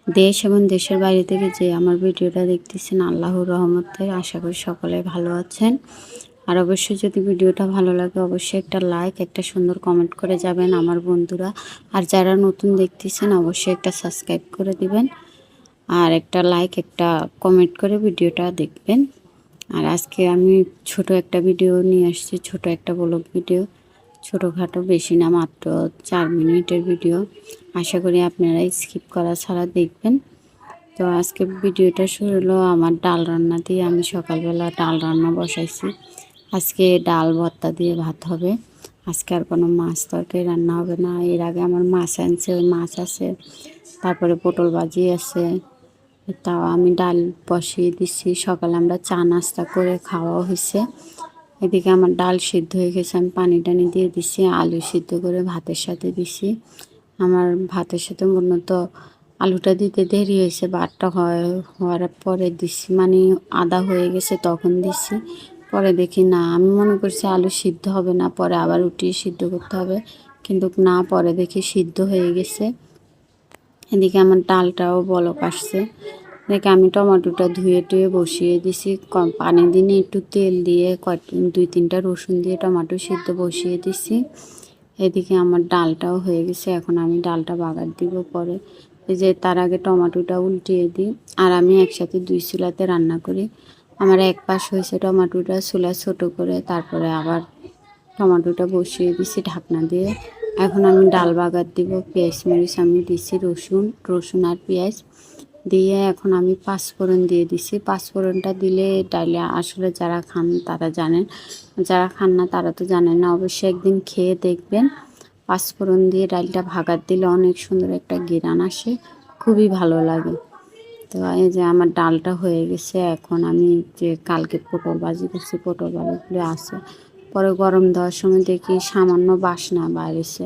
দেশ এবং দেশের বাইরে থেকে যে আমার ভিডিওটা দেখতেছেন, আল্লাহর রহমতে আশা করি সকলে ভালো আছেন। আর অবশ্যই যদি ভিডিওটা ভালো লাগে অবশ্যই একটা লাইক, একটা সুন্দর কমেন্ট করে যাবেন আমার বন্ধুরা। আর যারা নতুন দেখতেছেন অবশ্যই একটা সাবস্ক্রাইব করে দিবেন, আর একটা লাইক, একটা কমেন্ট করে ভিডিওটা দেখবেন। আর আজকে আমি ছোট একটা ভিডিও নিয়ে আসছি, ছোট একটা ব্লগ ভিডিও, ছোটোখাটো, বেশি না, মাত্র 4 মিনিটের ভিডিও। আশা করি আপনারা স্কিপ করা ছাড়া দেখবেন। তো আজকে ভিডিওটা শুরু হলো আমার ডাল রান্না দিয়ে। আমি সকালবেলা ডাল রান্না বসাইছি। আজকে ডাল ভর্তা দিয়ে ভাত হবে। আজকে আর কোনো মাছ তরকারি রান্না হবে না। এর আগে আমার মাছ আনছে, ওই মাছ আছে, তারপরে পটল ভাজি আছে। তাও আমি ডাল বসিয়ে দিচ্ছি। সকালে আমরা চা নাস্তা করে খাওয়াও হয়েছে। এদিকে আমার ডাল সিদ্ধ হয়ে গেছে, আমি পানি টানি দিয়ে দিচ্ছি। আলু সিদ্ধ করে ভাতের সাথে দিছি। আমার ভাতের সাথে মূলত আলুটা দিতে দেরি হয়েছে, ভাতটা হওয়ার পরে দিচ্ছি, মানে আদা হয়ে গেছে তখন দিচ্ছি। পরে দেখি না, আমি মনে করছি আলু সিদ্ধ হবে না, পরে আবার উঠিয়ে সিদ্ধ করতে হবে, কিন্তু না, পরে দেখি সিদ্ধ হয়ে গেছে। এদিকে আমার ডালটাও বলক আসছে। দেখে আমি টমেটোটা ধুয়ে টুয়ে বসিয়ে দিছি, পানি দিয়ে একটু তেল দিয়ে 2-3টা রসুন দিয়ে টমেটো সিদ্ধ বসিয়ে দিছি। এদিকে আমার ডালটাও হয়ে গেছে, এখন আমি ডালটা বাগার দিব পরে। এই যে তার আগে টমেটোটা উল্টিয়ে দিই। আর আমি একসাথে 2 চুলাতে রান্না করি। আমার এক পাশ হয়েছে টমেটোটা, চুলা ছোট করে তারপরে আবার টমেটোটা বসিয়ে দিছি ঢাকনা দিয়ে। এখন আমি ডাল বাগার দিব। পেঁয়াজ মরিচ আমি দিছি, রসুন আর পেঁয়াজ দিয়ে এখন আমি পাঁচফোড়ন দিয়ে দিছি। পাঁচফোড়নটা দিলে ডালে আসলে যারা খান তারা জানেন, যারা খান না তারা তো জানেন না। অবশ্যই একদিন খেয়ে দেখবেন। পাঁচফোড়ন দিয়ে ডালটা ভাগার দিলে অনেক সুন্দর একটা ঘ্রাণ আসে, খুবই ভালো লাগে। তো এই যে আমার ডালটা হয়ে গেছে। এখন আমি যে কালকে পটল ভাজি করছি, পটল ভাজিগুলো আছে, পরে গরম দেওয়ার সময় দেখি সামান্য বাসনা বাইরেছে,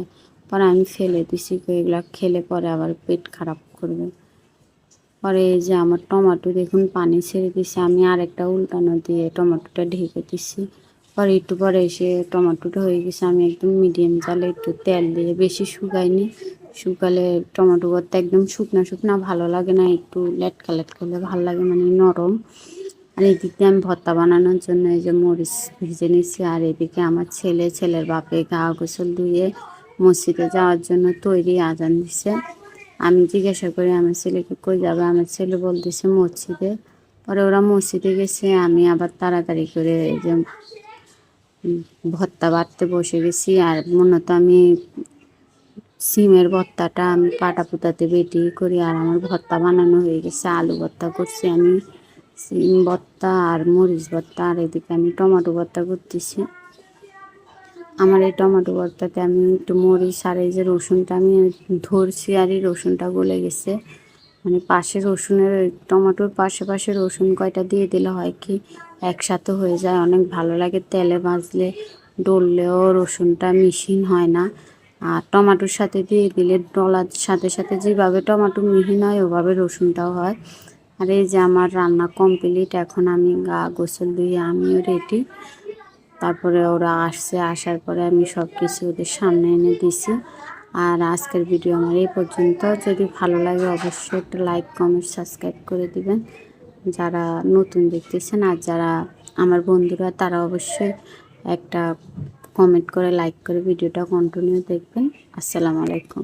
পরে আমি ফেলে দিছি। এগুলো খেলে পরে আবার পেট খারাপ করবে। পরে এই যে আমার টমেটো দেখুন পানি ছেড়ে দিছে, আমি আরেকটা উল্টানো দিয়ে টমেটোটা ঢেকে দিচ্ছি। পরে একটু পরে এসে টমেটোটা হয়ে গেছে। আমি একদম মিডিয়াম জালে একটু তেল দিয়ে, বেশি শুকাইনি, শুকালে টমেটো ভর্তা একদম শুকনা শুকনা ভালো লাগে না, একটু লেটকা লেটকা হলে ভালো লাগে, মানে নরম। আর এদিকে আমি ভর্তা বানানোর জন্য এই যে মরিচ ভেজে নিচ্ছি। আর এদিকে আমার ছেলের বাপে গা গোসল ধুয়ে মসজিদে যাওয়ার জন্য তৈরি, আজান দিছে। আমি জিজ্ঞাসা করি আমার ছেলেকে কই যাবে, আমার ছেলে বলতেছে মসজিদে। পরে ওরা মসজিদে গেছে, আমি আবার তাড়াতাড়ি করে এই যে ভর্তা বাটতে বসে গেছি। আর মূলত আমি সিমের ভর্তাটা আমি পাটা পুতাতে বেটি করি। আর আমার ভর্তা বানানো হয়ে গেছে, আলু ভর্তা করছি আমি, সিম ভর্তা আর মরিচ ভর্তা। আর এদিকে আমি টমেটো ভর্তা করতেছি। আমার এই টমেটো ভর্তাতে আমি একটু মরিচ আর এই যে রসুনটা আমি ধরছি, আর এই রসুনটা গলে গেছে, মানে পাশে রসুনের, টমেটোর পাশে পাশে রসুন কয়টা দিয়ে দিলে হয় কি একসাথে হয়ে যায়, অনেক ভালো লাগে। তেলে ভাজলে ডললেও রসুনটা মিহিন হয় না। আর টমেটোর সাথে দিয়ে দিলে ডলার সাথে সাথে যেভাবে টমেটো মিহিন হয় ওভাবে রসুনটাও হয়। আর এই যে আমার রান্না কমপ্লিট। এখন আমি গা গোসল দিয়ে আমিও রেডি। তারপরে ওরা আসছে, আসার পরে আমি সব কিছু ওদের সামনে এনে দিছি। আর আজকের ভিডিও আমার এই পর্যন্ত। যদি ভালো লাগে অবশ্যই একটা লাইক, কমেন্ট, সাবস্ক্রাইব করে দিবেন যারা নতুন দেখতেছেন। আর যারা আমার বন্ধুরা তারা অবশ্যই একটা কমেন্ট করে, লাইক করে ভিডিওটা কন্টিনিউ দেখবেন। আসসালামু আলাইকুম।